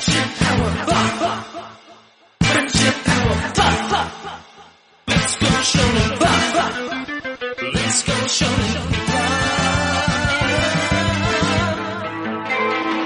Friendship power, friendship power, let's go Shonen Flop. Let's go Shonen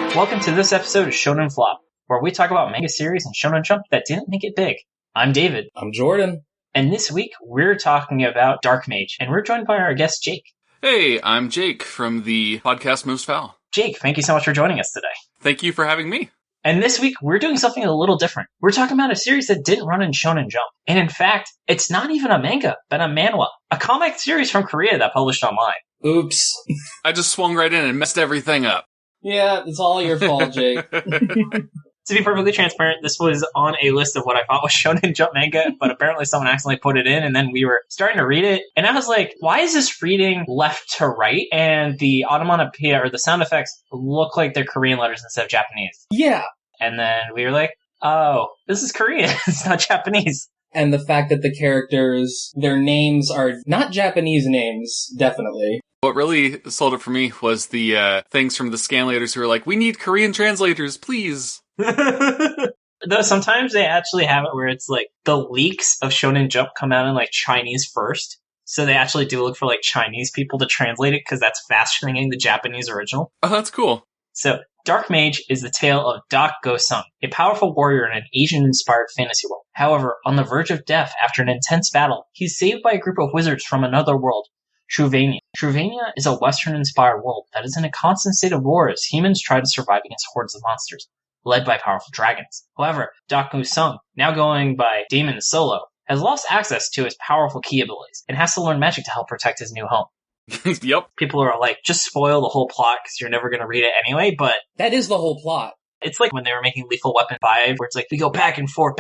Flop. Welcome to this episode of Shonen Flop, where we talk about manga series and Shonen Jump that didn't make it big. I'm David. I'm Jordan. And this week, we're talking about Dark Mage, and we're joined by our guest, Jake. Hey, I'm Jake from the Podcast Most Fowl. Jake, thank you so much for joining us today. Thank you for having me. And this week, we're doing something a little different. We're talking about a series that didn't run in Shonen Jump. And in fact, it's not even a manga, but a manhwa, a comic series from Korea that published online. Oops. I just swung right in and messed everything up. Yeah, it's all your fault, Jake. To be perfectly transparent, this was on a list of what I thought was Shonen Jump manga, but apparently someone accidentally put it in, and then we were starting to read it, and I was like, why is this reading left to right? And the onomatopoeia, or the sound effects, look like they're Korean letters instead of Japanese. Yeah. And then we were like, oh, this is Korean, it's not Japanese. And the fact that the characters, their names are not Japanese names, definitely. What really sold it for me was the things from the scanlators who were like, we need Korean translators, please. Though sometimes they actually have it where it's like the leaks of Shonen Jump come out in like Chinese first. So they actually do look for like Chinese people to translate it because that's faster than getting the Japanese original. Oh, that's cool. So Dark Mage is the tale of Dok Go-Sung, a powerful warrior in an Asian-inspired fantasy world. However, on the verge of death after an intense battle, he's saved by a group of wizards from another world, Truvania. Truvania is a Western-inspired world that is in a constant state of war as humans try to survive against hordes of monsters, led by powerful dragons. However, Dok Go-Sung, now going by Damon Solo, has lost access to his powerful ki abilities and has to learn magic to help protect his new home. Yep. People are like, just spoil the whole plot because you're never going to read it anyway, but That is the whole plot. it's like when they were making Lethal Weapon 5, where it's like, we go back and forth,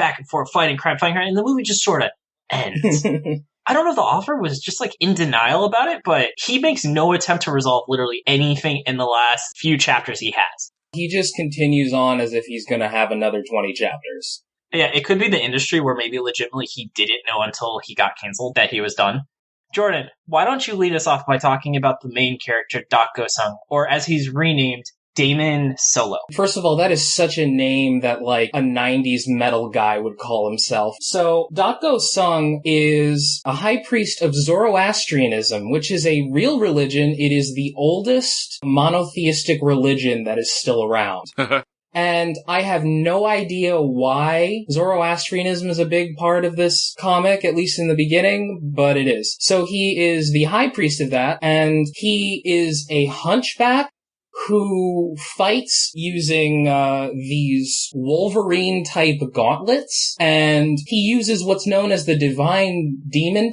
fighting crime, and the movie just sort of ends. I don't know if the author was just like in denial about it, but he makes no attempt to resolve literally anything in the last few chapters he has. He just continues on as if he's going to have another 20 chapters. Yeah, it could be the industry where maybe legitimately he didn't know until he got canceled that he was done. Jordan, why don't you lead us off by talking about the main character, Dok Go-Sung, or as he's renamed, Damon Solo. First of all, that is such a name that, like, a 90s metal guy would call himself. So, Dok Go-Sung is a high priest of Zoroastrianism, which is a real religion. It is the oldest monotheistic religion that is still around. And I have no idea why Zoroastrianism is a big part of this comic, at least in the beginning, but it is. So he is the high priest of that, and he is a hunchback who fights using these Wolverine-type gauntlets, and he uses what's known as the divine demon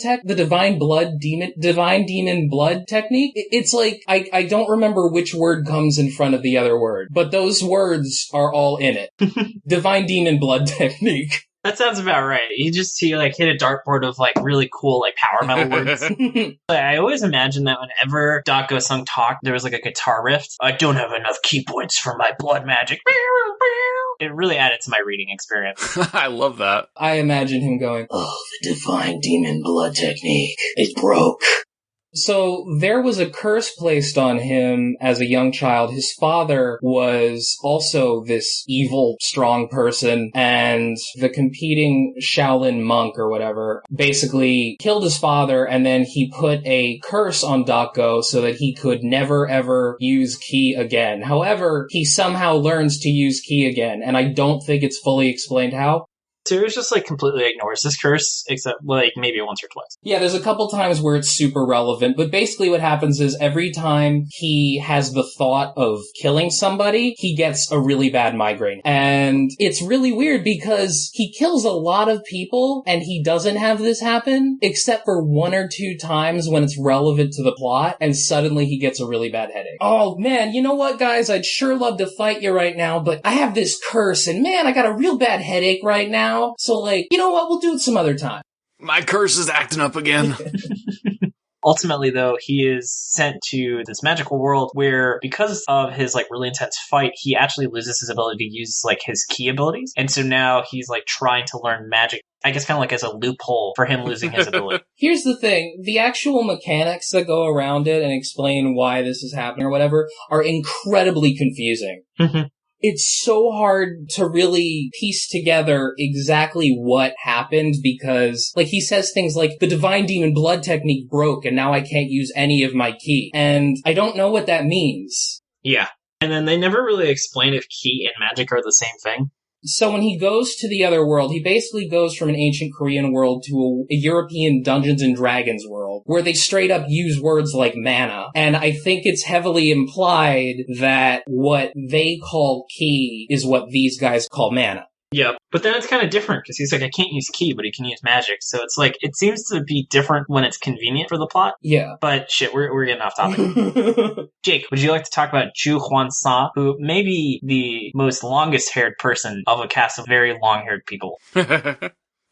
blood technique. It's like, I don't remember which word comes in front of the other word, but those words are all in it. Divine demon blood technique. That sounds about right. He like hit a dartboard of like really cool like power metal words. I always imagine that whenever Dok Go-Sung talked, there was like a guitar riff. I don't have enough key points for my blood magic. It really added to my reading experience. I love that. I imagine him going, oh, the divine demon blood technique. It broke. So there was a curse placed on him as a young child. His father was also this evil, strong person, and the competing Shaolin monk or whatever basically killed his father, and then he put a curse on Dok Go so that he could never ever use ki again. However, he somehow learns to use ki again, and I don't think it's fully explained how. Series just like completely ignores this curse, except like maybe once or twice. Yeah, there's a couple times where it's super relevant, but basically what happens is every time he has the thought of killing somebody, he gets a really bad migraine. And it's really weird because he kills a lot of people and he doesn't have this happen, except for one or two times when it's relevant to the plot, and suddenly he gets a really bad headache. Oh man, you know what guys, I'd sure love to fight you right now, but I have this curse and man, I got a real bad headache right now. So, like, you know what? We'll do it some other time. My curse is acting up again. Ultimately, though, he is sent to this magical world where, because of his, like, really intense fight, he actually loses his ability to use, like, his ki abilities. And so now he's, like, trying to learn magic, I guess kind of like as a loophole for him losing his ability. Here's the thing. The actual mechanics that go around it and explain why this is happening or whatever are incredibly confusing. it's so hard to really piece together exactly what happened because, like, he says things like, the divine demon blood technique broke and now I can't use any of my ki. And I don't know what that means. Yeah. And then they never really explain if ki and magic are the same thing. So when he goes to the other world, he basically goes from an ancient Korean world to a European Dungeons and Dragons world, where they straight up use words like mana. And I think it's heavily implied that what they call ki is what these guys call mana. Yep. But then it's kind of different, because he's like, I can't use ki, but he can use magic. So it's like, it seems to be different when it's convenient for the plot. Yeah. But shit, we're getting off topic. Jake, would you like to talk about Ju Hwan Sa, who may be the most longest-haired person of a cast of very long-haired people?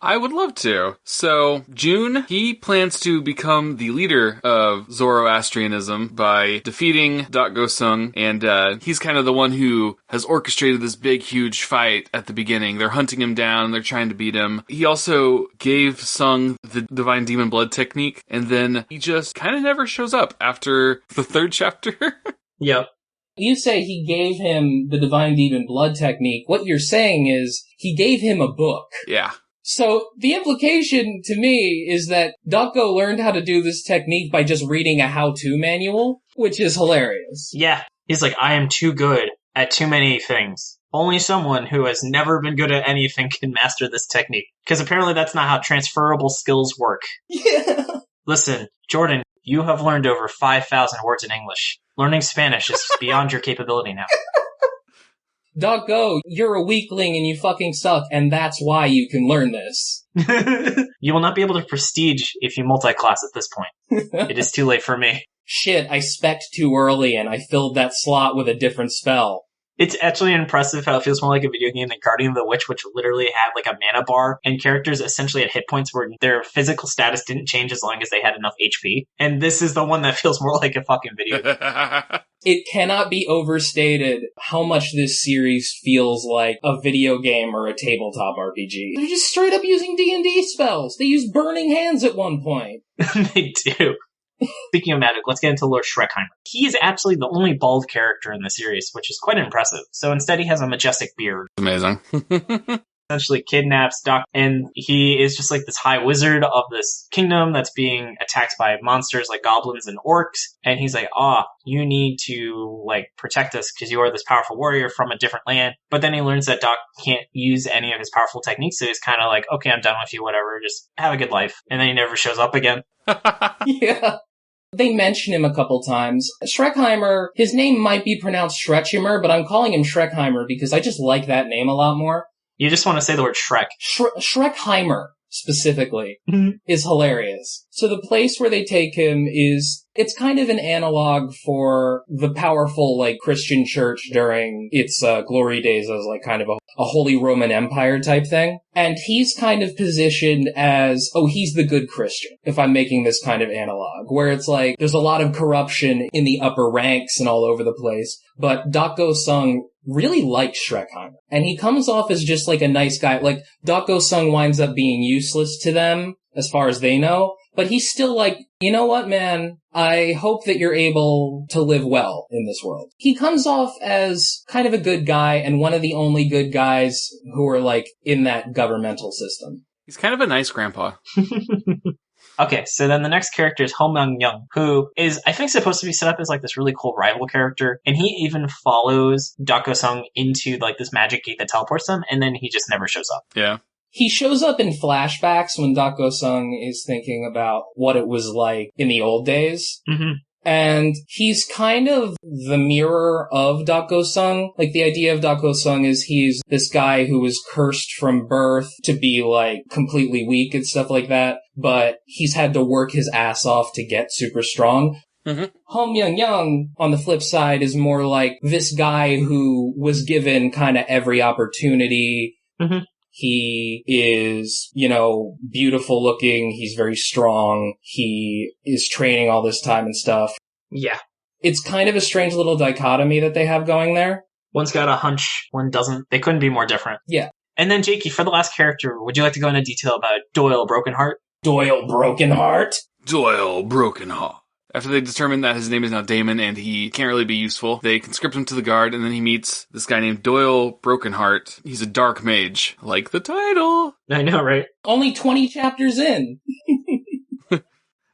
I would love to. So, June, he plans to become the leader of Zoroastrianism by defeating Dok Go-Sung, and he's kind of the one who has orchestrated this big, huge fight at the beginning. They're hunting him down, they're trying to beat him. He also gave Sung the Divine Demon Blood technique, and then he just kind of never shows up after the 3rd chapter. Yep. You say he gave him the Divine Demon Blood technique. What you're saying is he gave him a book. Yeah. So the implication to me is that Dok Go learned how to do this technique by just reading a how-to manual, which is hilarious. Yeah. He's like, I am too good at too many things. Only someone who has never been good at anything can master this technique. Because apparently that's not how transferable skills work. Yeah. Listen, Jordan, you have learned over 5,000 words in English. Learning Spanish is beyond your capability now. Dok Go, you're a weakling and you fucking suck, and that's why you can learn this. You will not be able to prestige if you multi-class at this point. It is too late for me. Shit, I spec'd too early and I filled that slot with a different spell. It's actually impressive how it feels more like a video game than Guardian of the Witch, which literally had like a mana bar, and characters essentially had hit points where their physical status didn't change as long as they had enough HP. And this is the one that feels more like a fucking video game. It cannot be overstated how much this series feels like a video game or a tabletop RPG. They're just straight up using D&D spells. They use Burning Hands at one point. They do. Speaking of magic, let's get into Lord Schreckheimer. He is actually the only bald character in the series, which is quite impressive. So instead he has a majestic beard. Amazing. Essentially kidnaps Doc, and he is just like this high wizard of this kingdom that's being attacked by monsters like goblins and orcs. And he's like, you need to like protect us because you are this powerful warrior from a different land. But then he learns that Doc can't use any of his powerful techniques, so he's kind of like, okay, I'm done with you, whatever, just have a good life. And then he never shows up again. Yeah. They mention him a couple times. Schreckheimer, his name might be pronounced Schreckheimer, but I'm calling him Schreckheimer because I just like that name a lot more. You just want to say the word Shrek. Schreckheimer, specifically, is hilarious. So the place where they take him it's kind of an analog for the powerful, like, Christian church during its glory days as, like, kind of a Holy Roman Empire type thing. And he's kind of positioned as, he's the good Christian, if I'm making this kind of analog, where it's like, there's a lot of corruption in the upper ranks and all over the place, but Dok Go-Sung really likes Schreckheimer. And he comes off as just like a nice guy. Like, Dok Go-Sung winds up being useless to them, as far as they know, but he's still like, you know what, man? I hope that you're able to live well in this world. He comes off as kind of a good guy and one of the only good guys who are like in that governmental system. He's kind of a nice grandpa. Okay, so then the next character is Ho Myung-young, who is, I think, supposed to be set up as like this really cool rival character, and he even follows Dok Go-Sung into like this magic gate that teleports them, and then he just never shows up. Yeah. He shows up in flashbacks when Dok Go-Sung is thinking about what it was like in the old days. Mm-hmm. And he's kind of the mirror of Dok Go-Sung. Like, the idea of Dok Go-Sung is he's this guy who was cursed from birth to be, like, completely weak and stuff like that. But he's had to work his ass off to get super strong. Mm-hmm. Ho Myung-young, on the flip side, is more like this guy who was given kind of every opportunity. Mm-hmm. He is, beautiful looking. He's very strong. He is training all this time and stuff. Yeah. It's kind of a strange little dichotomy that they have going there. One's got a hunch, one doesn't. They couldn't be more different. Yeah. And then, Jakey, for the last character, would you like to go into detail about Doyle Brokenheart? Doyle Brokenheart? Doyle Brokenheart. After they determine that his name is now Damon and he can't really be useful, they conscript him to the guard, and then he meets this guy named Doyle Brokenheart. He's a dark mage, like the title. I know, right? Only 20 chapters in.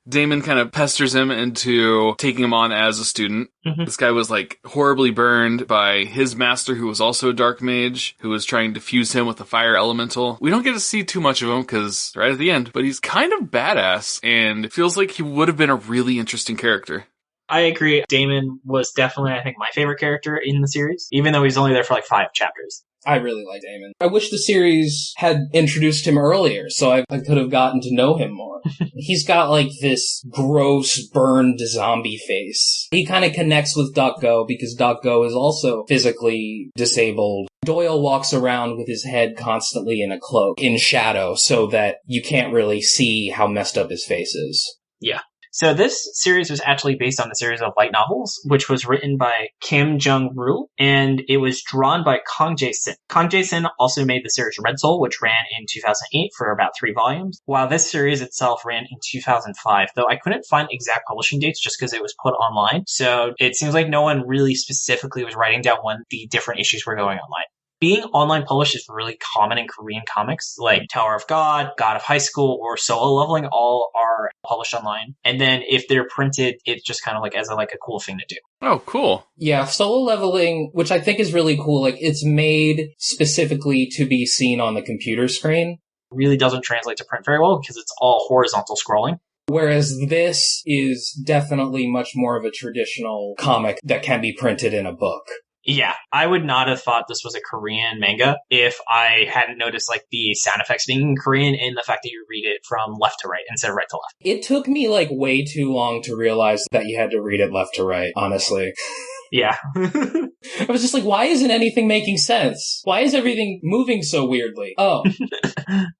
Damon kind of pesters him into taking him on as a student. This guy was like horribly burned by his master, who was also a dark mage, who was trying to fuse him with a fire elemental. We don't get to see too much of him because right at the end, but he's kind of badass and it feels like he would have been a really interesting character. I agree. Damon was definitely, I think, my favorite character in the series, even though he's only there for like 5 chapters. I really like Damon. I wish the series had introduced him earlier so I could have gotten to know him more. He's got like this gross, burned zombie face. He kind of connects with Dok Go because Dok Go is also physically disabled. Doyle walks around with his head constantly in a cloak, in shadow, so that you can't really see how messed up his face is. Yeah. So this series was actually based on the series of light novels, which was written by Kim Jung Ryul, and it was drawn by Kang Jae-Sin. Kang Jae-Sin also made the series Red Soul, which ran in 2008 for about 3 volumes, while this series itself ran in 2005, though I couldn't find exact publishing dates just because it was put online. So it seems like no one really specifically was writing down when the different issues were going online. Being online published is really common in Korean comics, like Tower of God, God of High School, or Solo Leveling all are published online. And then if they're printed, it's just kind of like as a cool thing to do. Oh, cool. Yeah, Solo Leveling, which I think is really cool, like it's made specifically to be seen on the computer screen. Really doesn't translate to print very well because it's all horizontal scrolling. Whereas this is definitely much more of a traditional comic that can be printed in a book. Yeah, I would not have thought this was a Korean manga if I hadn't noticed like the sound effects being in Korean and the fact that you read it from left to right instead of right to left. It took me like way too long to realize that you had to read it left to right, honestly. Yeah. I was just like, why isn't anything making sense? Why is everything moving so weirdly? Oh.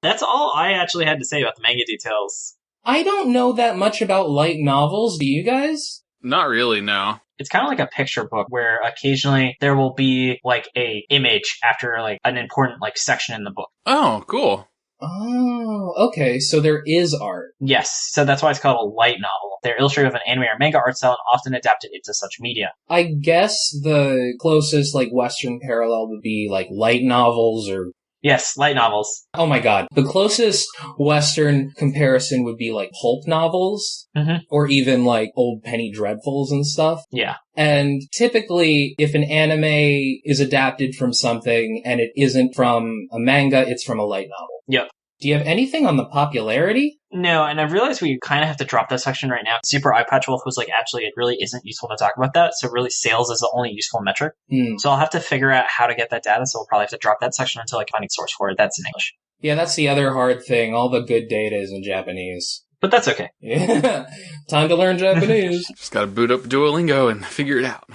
That's all I actually had to say about the manga details. I don't know that much about light novels. Do you guys? Not really, no. It's kind of like a picture book where occasionally there will be like a image after like an important like section in the book. Oh, cool. Oh, okay. So there is art. Yes, so that's why it's called a light novel. They're illustrated with an anime or manga art style and often adapted into such media. I guess the closest like Western parallel would be like light novels or... Yes, light novels. Oh my god. The closest Western comparison would be like pulp novels, or even like old Penny Dreadfuls and stuff. Yeah. And typically, if an anime is adapted from something and it isn't from a manga, it's from a light novel. Yep. Do you have anything on the popularity? No, and I realize we kind of have to drop that section right now. Super Eye Patch Wolf was like, actually, it really isn't useful to talk about that. So really, sales is the only useful metric. So I'll have to figure out how to get that data. So we'll probably have to drop that section until I can find a source for it. That's in English. Yeah, that's the other hard thing. All the good data is in Japanese. But that's okay. Yeah. Time to learn Japanese. Just gotta boot up Duolingo and figure it out.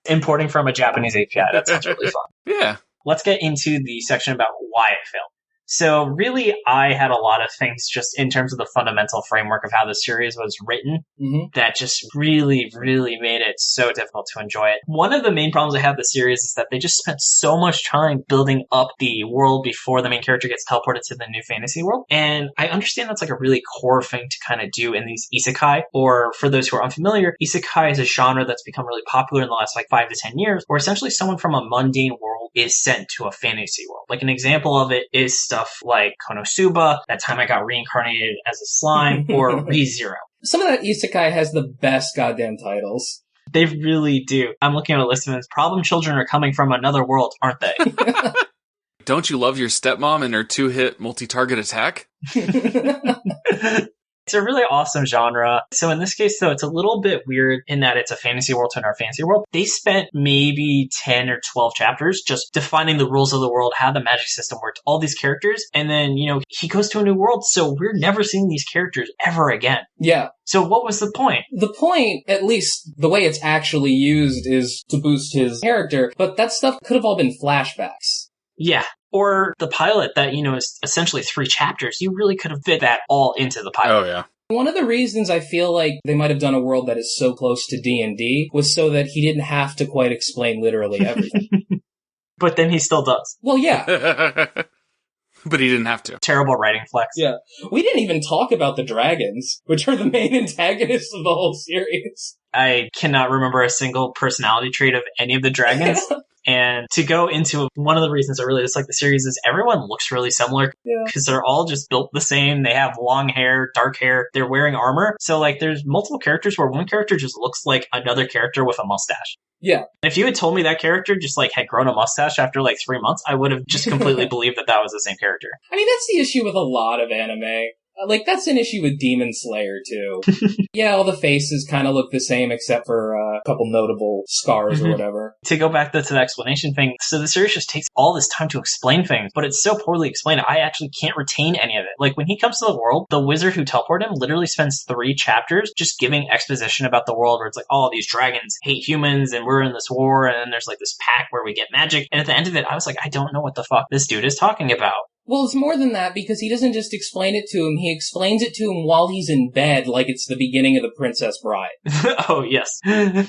Importing from a Japanese API, that sounds really fun. Yeah. Let's get into the section about why it failed. So really, I had a lot of things just in terms of the fundamental framework of how the series was written that just really, really made it so difficult to enjoy it. One of the main problems I have with the series is that they just spent so much time building up the world before the main character gets teleported to the new fantasy world. And I understand that's like a really core thing to kind of do in these isekai, or for those who are unfamiliar, isekai is a genre that's become really popular in the last like 5 to 10 years, where essentially someone from a mundane world is sent to a fantasy world. Like an example of it is stuff like Konosuba, That Time I Got Reincarnated as a Slime, or ReZero. Some of that isekai has the best goddamn titles. They really do. I'm looking at a list of them. Problem children are coming from another world, aren't they? Don't you love your stepmom and her 2-hit multi-target attack? It's a really awesome genre. So in this case, though, it's a little bit weird in that it's a fantasy world to another fantasy world. They spent maybe 10 or 12 chapters just defining the rules of the world, how the magic system worked, all these characters. And then, he goes to a new world. So we're never seeing these characters ever again. Yeah. So what was the point? The point, at least the way it's actually used, is to boost his character. But that stuff could have all been flashbacks. Yeah. Or the pilot that, is essentially 3 chapters. You really could have fit that all into the pilot. Oh, yeah. One of the reasons I feel like they might have done a world that is so close to D&D was so that he didn't have to quite explain literally everything. But then he still does. Well, yeah. But he didn't have to. Terrible writing flex. Yeah. We didn't even talk about the dragons, which are the main antagonists of the whole series. I cannot remember a single personality trait of any of the dragons. And to go into one of the reasons I really dislike the series is everyone looks really similar because they're all just built the same. They have long hair, dark hair. They're wearing armor. So like there's multiple characters where one character just looks like another character with a mustache. Yeah. If you had told me that character just like had grown a mustache after like 3 months, I would have just completely believed that was the same character. I mean, that's the issue with a lot of anime. Like, that's an issue with Demon Slayer, too. Yeah, all the faces kind of look the same except for a couple notable scars or whatever. To go back to the explanation thing, so the series just takes all this time to explain things, but it's so poorly explained, I actually can't retain any of it. Like, when he comes to the world, the wizard who teleported him literally spends 3 chapters just giving exposition about the world, where it's like, oh, these dragons hate humans, and we're in this war, and then there's like this pact where we get magic, and at the end of it, I was like, I don't know what the fuck this dude is talking about. Well, it's more than that, because he doesn't just explain it to him, he explains it to him while he's in bed, like it's the beginning of The Princess Bride. Oh, yes.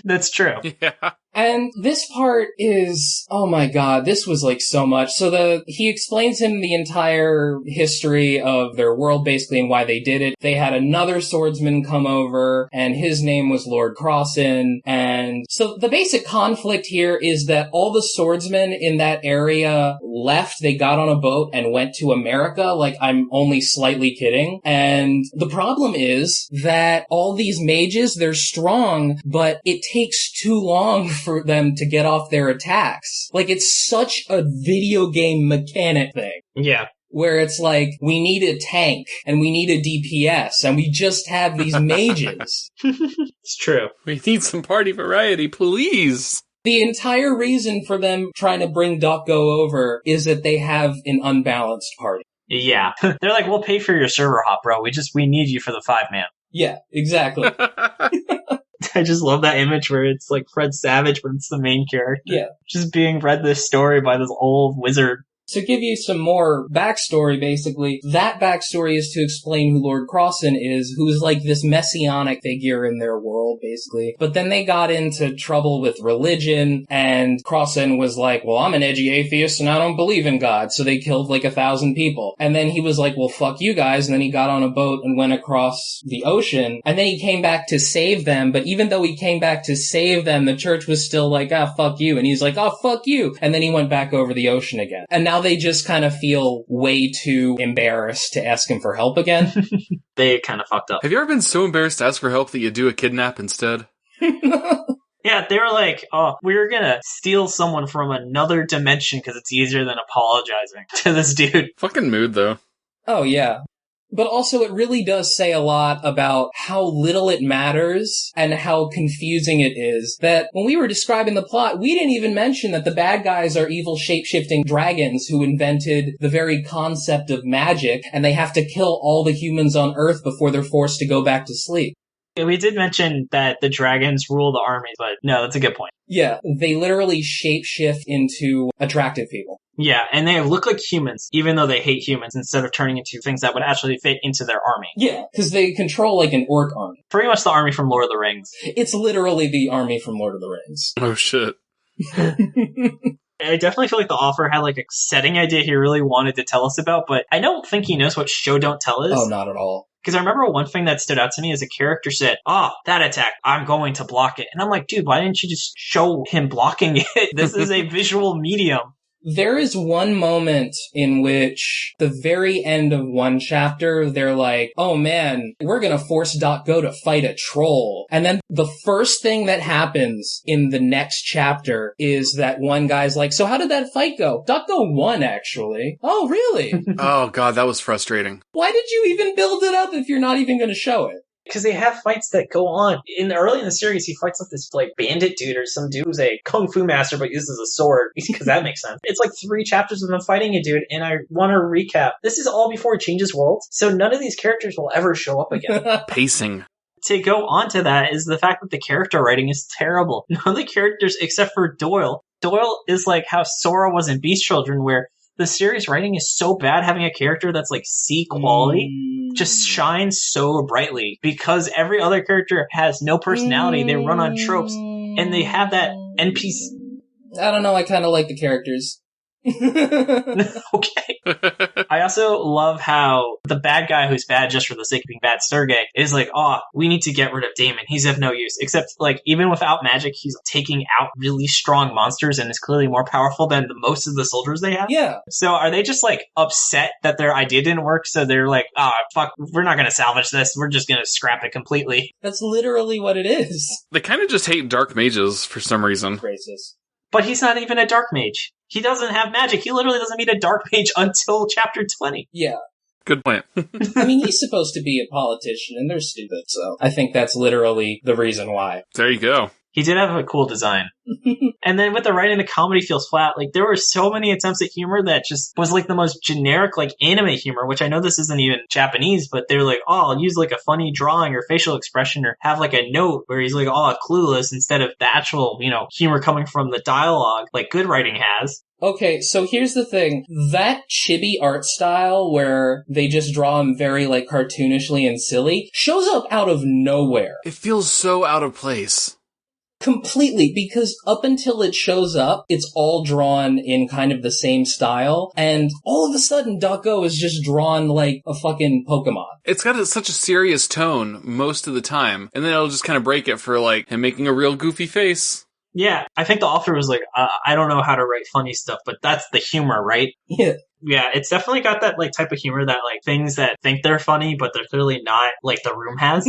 That's true. Yeah. And this part is, oh my god, this was like so much. So he explains him the entire history of their world basically and why they did it. They had another swordsman come over and his name was Lord Crossin. And so the basic conflict here is that all the swordsmen in that area left. They got on a boat and went to America. Like, I'm only slightly kidding. And the problem is that all these mages, they're strong, but it takes too long for them to get off their attacks. Like, it's such a video game mechanic thing. Yeah. Where it's like, we need a tank, and we need a DPS, and we just have these mages. It's true. We need some party variety, please. The entire reason for them trying to bring Dok Go over is that they have an unbalanced party. Yeah. They're like, we'll pay for your server hop, bro. We need you for the 5-man. Yeah, exactly. I just love that image where it's like Fred Savage, but it's the main character. Yeah. Just being read this story by this old wizard. To give you some more backstory, basically, that backstory is to explain who Lord Crossin is, who's like this messianic figure in their world, basically. But then they got into trouble with religion, and Crossin was like, well, I'm an edgy atheist and I don't believe in God, so they killed like 1,000 people. And then he was like, well, fuck you guys, and then he got on a boat and went across the ocean, and then he came back to save them, but even though he came back to save them, the church was still like, fuck you, and he's like, fuck you, and then he went back over the ocean again. And now they just kind of feel way too embarrassed to ask him for help again. They kind of fucked up. Have you ever been so embarrassed to ask for help that you do a kidnap instead? Yeah, they were like, oh, we're gonna steal someone from another dimension because it's easier than apologizing to this dude. Fucking mood, though. Oh, yeah. But also, it really does say a lot about how little it matters and how confusing it is. That when we were describing the plot, we didn't even mention that the bad guys are evil shape-shifting dragons who invented the very concept of magic, and they have to kill all the humans on Earth before they're forced to go back to sleep. We did mention that the dragons rule the armies, but no, that's a good point. Yeah, they literally shape-shift into attractive people. Yeah, and they look like humans, even though they hate humans, instead of turning into things that would actually fit into their army. Yeah, because they control like an orc army. Pretty much the army from Lord of the Rings. It's literally the army from Lord of the Rings. Oh, shit. I definitely feel like the author had like a setting idea he really wanted to tell us about, but I don't think he knows what show don't tell is. Oh, not at all. Because I remember one thing that stood out to me is a character said, that attack, I'm going to block it. And I'm like, dude, why didn't you just show him blocking it? This is a visual medium. There is one moment in which, the very end of one chapter, they're like, oh man, we're gonna force Dok Go to fight a troll. And then the first thing that happens in the next chapter is that one guy's like, so how did that fight go? Dok Go won, actually. Oh, really? Oh, God, that was frustrating. Why did you even build it up if you're not even gonna show it? Because they have fights that go on. Early in the series, he fights with this like bandit dude or some dude who's a kung fu master but uses a sword, because that makes sense. It's like 3 chapters of him fighting a dude, and I want to recap. This is all before he changes worlds, so none of these characters will ever show up again. Pacing. To go on to that is the fact that the character writing is terrible. None of the characters, except for Doyle. Doyle is like how Sora was in Beast Children, where the series writing is so bad, having a character that's like C quality just shines so brightly because every other character has no personality. They run on tropes and they have that NPC. I don't know, I kind of like the characters. Okay. I also love how the bad guy who's bad just for the sake of being bad, Sergey, is like, oh, we need to get rid of Damon. He's of no use. Except, like, even without magic, he's taking out really strong monsters and is clearly more powerful than most of the soldiers they have. Yeah. So are they just, like, upset that their idea didn't work? So they're like, oh, fuck, we're not going to salvage this. We're just going to scrap it completely. That's literally what it is. They kind of just hate dark mages for some reason. Racist. But he's not even a dark mage. He doesn't have magic. He literally doesn't meet a dark mage until chapter 20. Yeah. Good point. I mean, he's supposed to be a politician, and they're stupid, so I think that's literally the reason why. There you go. He did have a cool design. And then with the writing, the comedy feels flat. Like, there were so many attempts at humor that just was like the most generic, like, anime humor, which I know this isn't even Japanese, but they're like, oh, I'll use like a funny drawing or facial expression or have like a note where he's like, oh, clueless, instead of the actual, humor coming from the dialogue like good writing has. Okay, so here's the thing. That chibi art style where they just draw him very, like, cartoonishly and silly shows up out of nowhere. It feels so out of place. Completely, because up until it shows up, it's all drawn in kind of the same style, and all of a sudden, Dok Go is just drawn like a fucking Pokemon. It's got such a serious tone most of the time, and then it'll just kind of break it for, like, him making a real goofy face. Yeah, I think the author was like, I don't know how to write funny stuff, but that's the humor, right? Yeah. Yeah, it's definitely got that, like, type of humor that, like, things that think they're funny, but they're clearly not, like, The Room has.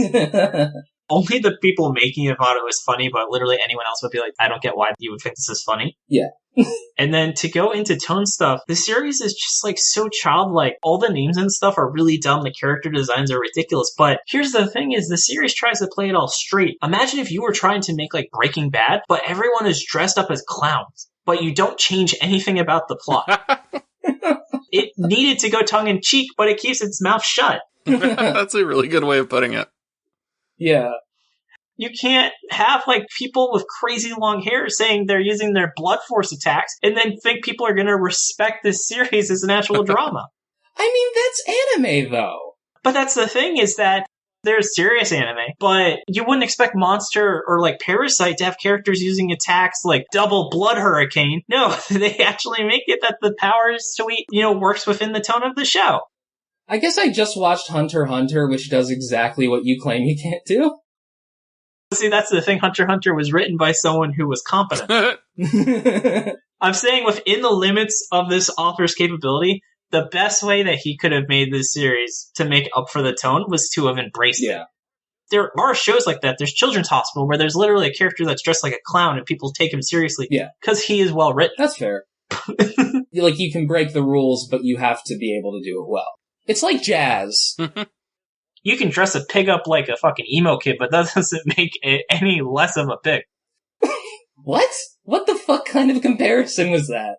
Only the people making it thought it was funny, but literally anyone else would be like, I don't get why you would think this is funny. Yeah. And then to go into tone stuff, the series is just like so childlike. All the names and stuff are really dumb. The character designs are ridiculous. But here's the thing is the series tries to play it all straight. Imagine if you were trying to make like Breaking Bad, but everyone is dressed up as clowns, but you don't change anything about the plot. It needed to go tongue in cheek, but it keeps its mouth shut. That's a really good way of putting it. Yeah. You can't have, like, people with crazy long hair saying they're using their blood force attacks and then think people are going to respect this series as an actual drama. I mean, that's anime, though. But that's the thing is that there's serious anime, but you wouldn't expect Monster or, like, Parasite to have characters using attacks like Double Blood Hurricane. No, they actually make it that the power suite, works within the tone of the show. I guess I just watched Hunter x Hunter, which does exactly what you claim you can't do. See, that's the thing. Hunter x Hunter was written by someone who was competent. I'm saying within the limits of this author's capability, the best way that he could have made this series to make up for the tone was to have embraced it. There are shows like that. There's Children's Hospital where there's literally a character that's dressed like a clown and people take him seriously because he is well written. That's fair. Like, you can break the rules, but you have to be able to do it well. It's like jazz. You can dress a pig up like a fucking emo kid, but that doesn't make it any less of a pig. What? What the fuck kind of comparison was that?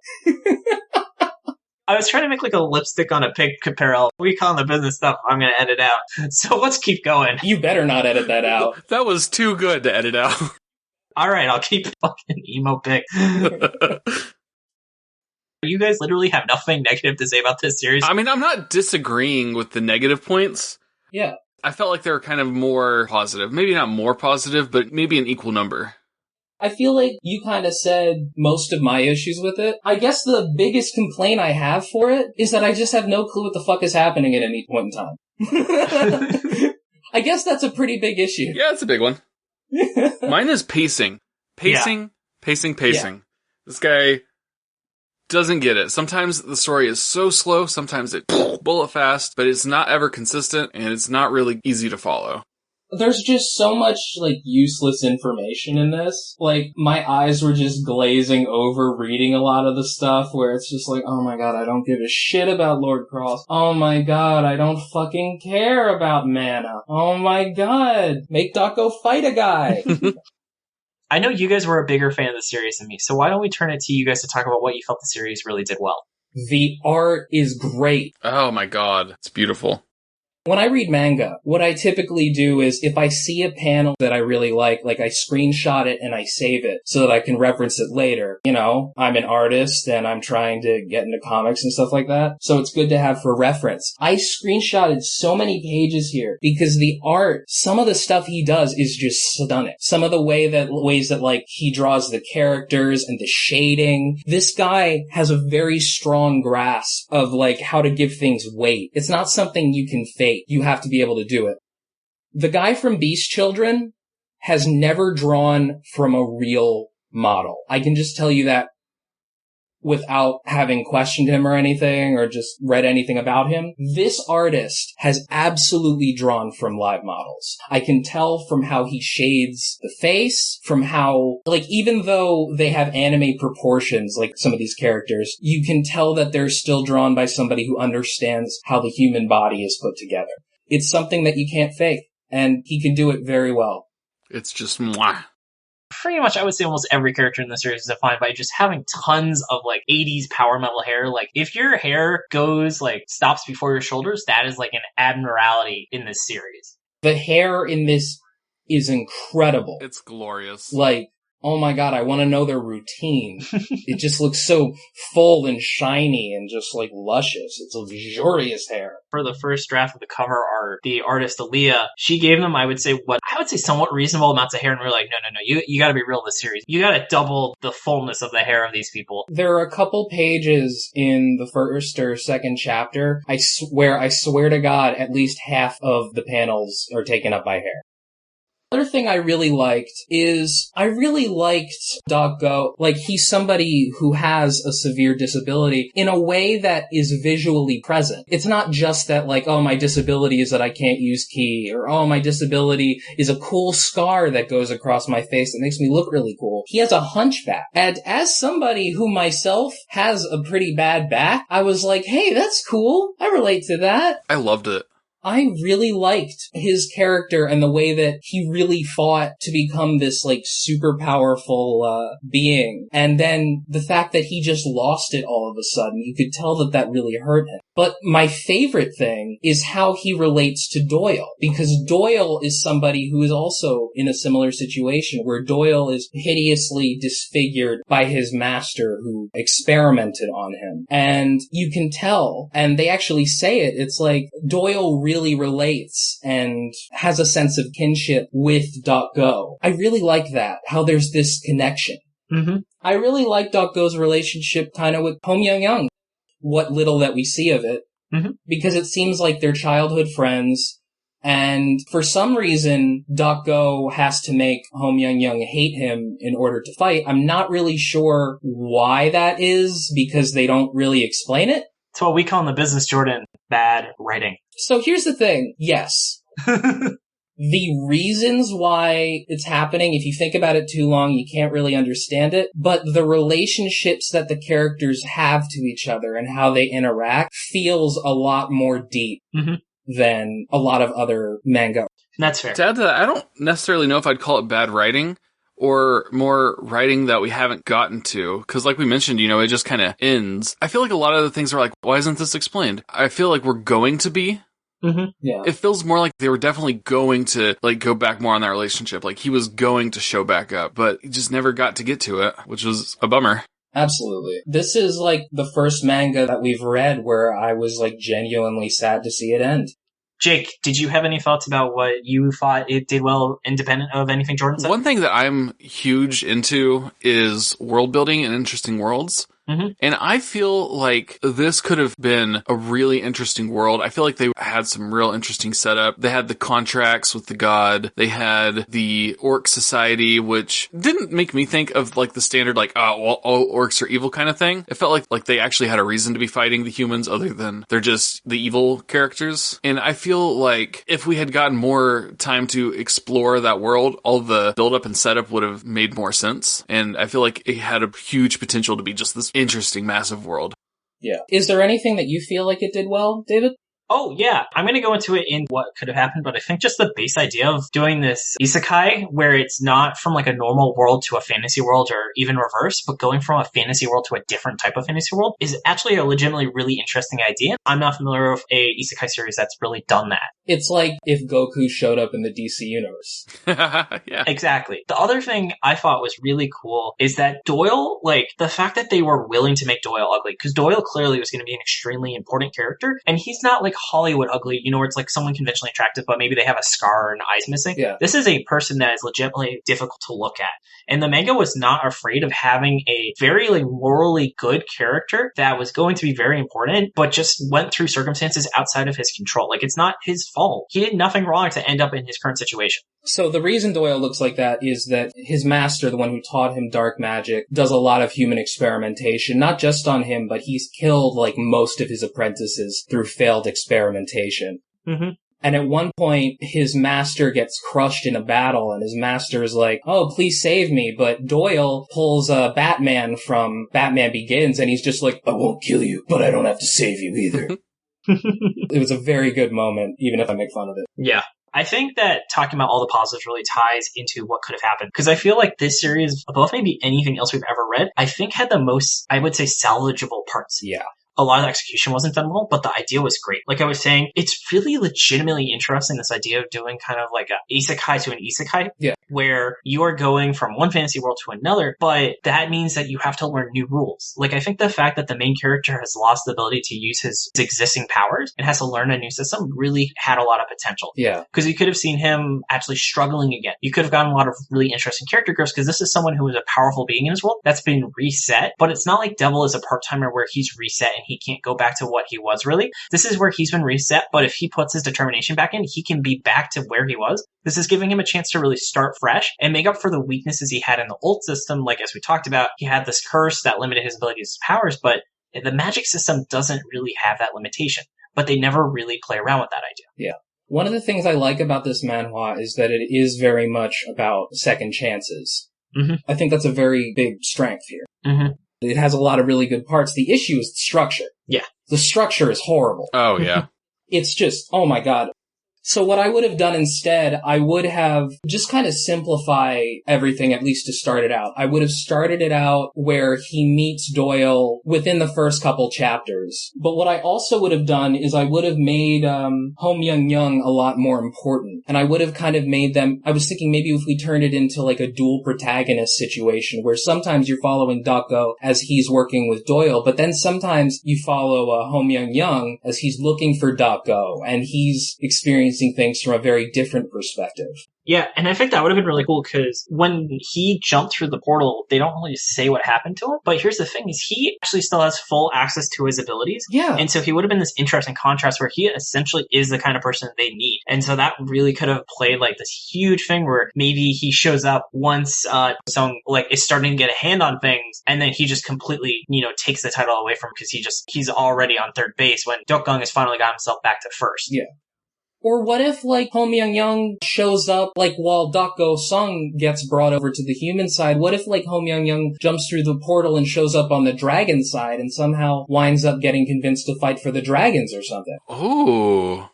I was trying to make like a lipstick on a pig apparel. We call the business stuff. I'm going to edit out. So let's keep going. You better not edit that out. That was too good to edit out. All right, I'll keep fucking emo pig. You guys literally have nothing negative to say about this series. I mean, I'm not disagreeing with the negative points. Yeah. I felt like they were kind of more positive. Maybe not more positive, but maybe an equal number. I feel like you kind of said most of my issues with it. I guess the biggest complaint I have for it is that I just have no clue what the fuck is happening at any point in time. I guess that's a pretty big issue. Yeah, it's a big one. Mine is pacing. Pacing. Yeah. This guy doesn't get it. Sometimes the story is so slow, sometimes it bullet fast, but it's not ever consistent, and it's not really easy to follow. There's just so much, like, useless information in this. Like, my eyes were just glazing over reading a lot of the stuff where it's just like, oh my god, I don't give a shit about Lord Cross. Oh my god, I don't fucking care about mana. Oh my god, make Dok Go fight a guy. I know you guys were a bigger fan of the series than me, so why don't we turn it to you guys to talk about what you felt the series really did well? The art is great. Oh my god, it's beautiful. When I read manga, what I typically do is if I see a panel that I really like I screenshot it and I save it so that I can reference it later. You know, I'm an artist and I'm trying to get into comics and stuff like that. So it's good to have for reference. I screenshotted so many pages here because the art, some of the stuff he does is just stunning. Some of the ways that like he draws the characters and the shading. This guy has a very strong grasp of like how to give things weight. It's not something you can fake. You have to be able to do it. The guy from Beast Children has never drawn from a real model. I can just tell you that without having questioned him or anything or just read anything about him. This artist has absolutely drawn from live models. I can tell from how he shades the face, from how, like, even though they have anime proportions, like some of these characters, you can tell that they're still drawn by somebody who understands how the human body is put together. It's something that you can't fake, and he can do it very well. It's just mwah. Pretty much, I would say almost every character in the series is defined by just having tons of, like, 80s power metal hair. Like, if your hair goes, like, stops before your shoulders, that is, like, an abnormality in this series. The hair in this is incredible. It's glorious. Like, oh my god, I want to know their routine. It just looks so full and shiny and just, like, luscious. It's luxurious hair. For the first draft of the cover art, the artist Aaliyah, she gave them, I would say somewhat reasonable amounts of hair, and we were like, no, you gotta be real with this series. You gotta double the fullness of the hair of these people. There are a couple pages in the first or second chapter, I swear to God, at least half of the panels are taken up by hair. Other thing I really liked is Dok Go. Like, he's somebody who has a severe disability in a way that is visually present. It's not just that, like, oh, my disability is that I can't use ki, or oh, my disability is a cool scar that goes across my face that makes me look really cool. He has a hunchback. And as somebody who myself has a pretty bad back, I was like, hey, that's cool. I relate to that. I loved it. I really liked his character and the way that he really fought to become this, like, super powerful being. And then the fact that he just lost it all of a sudden, you could tell that really hurt him. But my favorite thing is how he relates to Doyle, because Doyle is somebody who is also in a similar situation where Doyle is hideously disfigured by his master who experimented on him. And you can tell, and they actually say it, it's like Doyle really relates and has a sense of kinship with Dok Go. I really like that, how there's this connection. Mm-hmm. I really like Dok Go's relationship kind of with Hom Young, what little that we see of it, because it seems like they're childhood friends, and for some reason, Dok Go has to make Hom Young hate him in order to fight. I'm not really sure why that is, because they don't really explain it. It's what we call in the business, Jordan, bad writing. So here's the thing. Yes. The reasons why it's happening, if you think about it too long, you can't really understand it. But the relationships that the characters have to each other and how they interact feels a lot more deep than a lot of other manga. That's fair. To add to that, I don't necessarily know if I'd call it bad writing or more writing that we haven't gotten to. Because like we mentioned, you know, it just kind of ends. I feel like a lot of the things are like, why isn't this explained? I feel like we're going to be. Yeah. It feels more like they were definitely going to, like, go back more on that relationship. Like, he was going to show back up, but he just never got to get to it, which was a bummer. Absolutely. This is, like, the first manga that we've read where I was, like, genuinely sad to see it end. Jake, did you have any thoughts about what you thought it did well, independent of anything Jordan said? One thing that I'm huge into is world building and interesting worlds. And I feel like this could have been a really interesting world. I feel like they had some real interesting setup. They had the contracts with the god. They had the orc society, which didn't make me think of like the standard, like, oh, well, all orcs are evil kind of thing. It felt like they actually had a reason to be fighting the humans other than they're just the evil characters. And I feel like if we had gotten more time to explore that world, all the build-up and setup would have made more sense. And I feel like it had a huge potential to be just this interesting, massive world. Yeah. Is there anything that you feel like it did well, David? Oh, yeah. I'm going to go into it in what could have happened, but I think just the base idea of doing this isekai, where it's not from like a normal world to a fantasy world or even reverse, but going from a fantasy world to a different type of fantasy world is actually a legitimately really interesting idea. I'm not familiar with a isekai series that's really done that. It's like if Goku showed up in the DC universe. Yeah. Exactly. The other thing I thought was really cool is that Doyle, like, the fact that they were willing to make Doyle ugly, because Doyle clearly was going to be an extremely important character, and he's not like Hollywood ugly, you know, where it's like someone conventionally attractive, but maybe they have a scar or an eye's missing. Yeah. This is a person that is legitimately difficult to look at. And the manga was not afraid of having a very, like, morally good character that was going to be very important, but just went through circumstances outside of his control. Like, it's not his fault. He did nothing wrong to end up in his current situation. So the reason Doyle looks like that is that his master, the one who taught him dark magic, does a lot of human experimentation, not just on him, but he's killed, like, most of his apprentices through failed experimentation. Mm-hmm. And at one point, his master gets crushed in a battle, and his master is like, oh, please save me. But Doyle pulls Batman from Batman Begins, and he's just like, I won't kill you, but I don't have to save you either. It was a very good moment, even if I make fun of it. Yeah. I think that talking about all the positives really ties into what could have happened. Because I feel like this series, above maybe anything else we've ever read, I think had the most, I would say, salvageable parts. Yeah. A lot of the execution wasn't done well, but the idea was great. Like I was saying, it's really legitimately interesting, this idea of doing kind of like a isekai to an isekai. Yeah. Where you are going from one fantasy world to another, but that means that you have to learn new rules. Like, I think the fact that the main character has lost the ability to use his existing powers and has to learn a new system really had a lot of potential. Yeah. Because you could have seen him actually struggling again. You could have gotten a lot of really interesting character growth, because this is someone who is a powerful being in his world that's been reset, but it's not like Devil is a part-timer where he's reset and he can't go back to what he was really. This is where he's been reset, but if he puts his determination back in, he can be back to where he was. This is giving him a chance to really start fresh and make up for the weaknesses he had in the old system. Like, as we talked about, he had this curse that limited his abilities and powers, but the magic system doesn't really have that limitation. But they never really play around with that idea. Yeah. One of the things I like about this manhwa is that it is very much about second chances. Mm-hmm. I think that's a very big strength here. Mm-hmm. It has a lot of really good parts. The issue is the structure. Yeah. The structure is horrible. Oh, yeah. It's just, oh my god. So what I would have done instead, I would have just kind of simplify everything, at least to start it out. I would have started it out where he meets Doyle within the first couple chapters. But what I also would have done is I would have made Home Young Young a lot more important. And I would have kind of made them, I was thinking maybe if we turned it into like a dual protagonist situation where sometimes you're following Dok Go as he's working with Doyle, but then sometimes you follow Home Young Young as he's looking for Dok Go and he's experiencing things from a very different perspective. Yeah, and I think that would have been really cool, because when he jumped through the portal, they don't really say what happened to him. But here's the thing, is he actually still has full access to his abilities. Yeah. And so he would have been this interesting contrast where he essentially is the kind of person they need. And so that really could have played like this huge thing where maybe he shows up once Sung like is starting to get a hand on things, and then he just completely, you know, takes the title away from him because he's already on third base when Dok Go-Sung has finally got himself back to first. Yeah. Or what if, like, Home Young Young shows up, like, while Dok Go-Sung gets brought over to the human side? What if, like, Home Young Young jumps through the portal and shows up on the dragon side and somehow winds up getting convinced to fight for the dragons or something? Ooh.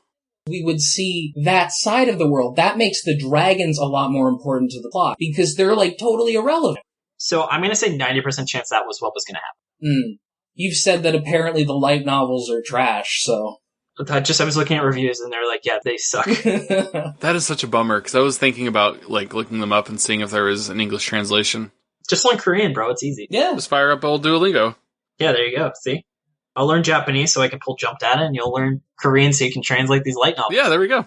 We would see that side of the world. That makes the dragons a lot more important to the plot because they're, like, totally irrelevant. So I'm going to say 90% chance that was what was going to happen. You've said that apparently the light novels are trash, so... I was looking at reviews and they're like, yeah, they suck. That is such a bummer, because I was thinking about, like, looking them up and seeing if there was an English translation. Just learn Korean, bro. It's easy. Yeah. Just fire up old Duolingo. Yeah, there you go. See? I'll learn Japanese so I can pull jump data, and you'll learn Korean so you can translate these light novels. Yeah, there we go.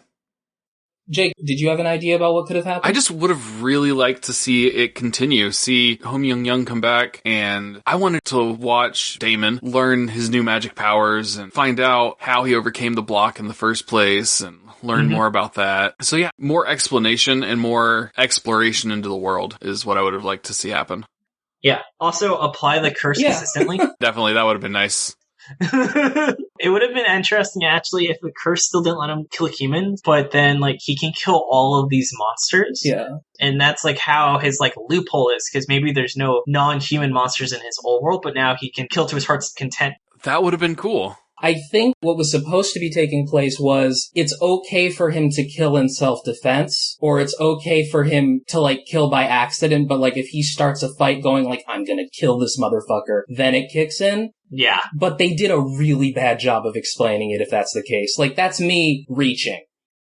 Jake, did you have an idea about what could have happened? I just would have really liked to see it continue, see Home Young Young come back, and I wanted to watch Damon learn his new magic powers and find out how he overcame the block in the first place and learn more about that. So yeah, more explanation and more exploration into the world is what I would have liked to see happen. Yeah. Also, apply the curse consistently. Definitely, that would have been nice. It would have been interesting, actually, if the curse still didn't let him kill humans, but then, like, he can kill all of these monsters. Yeah. And that's, like, how his, like, loophole is, because maybe there's no non-human monsters in his old world, but now he can kill to his heart's content. That would have been cool. I think what was supposed to be taking place was it's okay for him to kill in self-defense, or it's okay for him to, like, kill by accident, but, like, if he starts a fight going, like, I'm gonna kill this motherfucker, then it kicks in. Yeah. But they did a really bad job of explaining it if that's the case. Like, that's me reaching.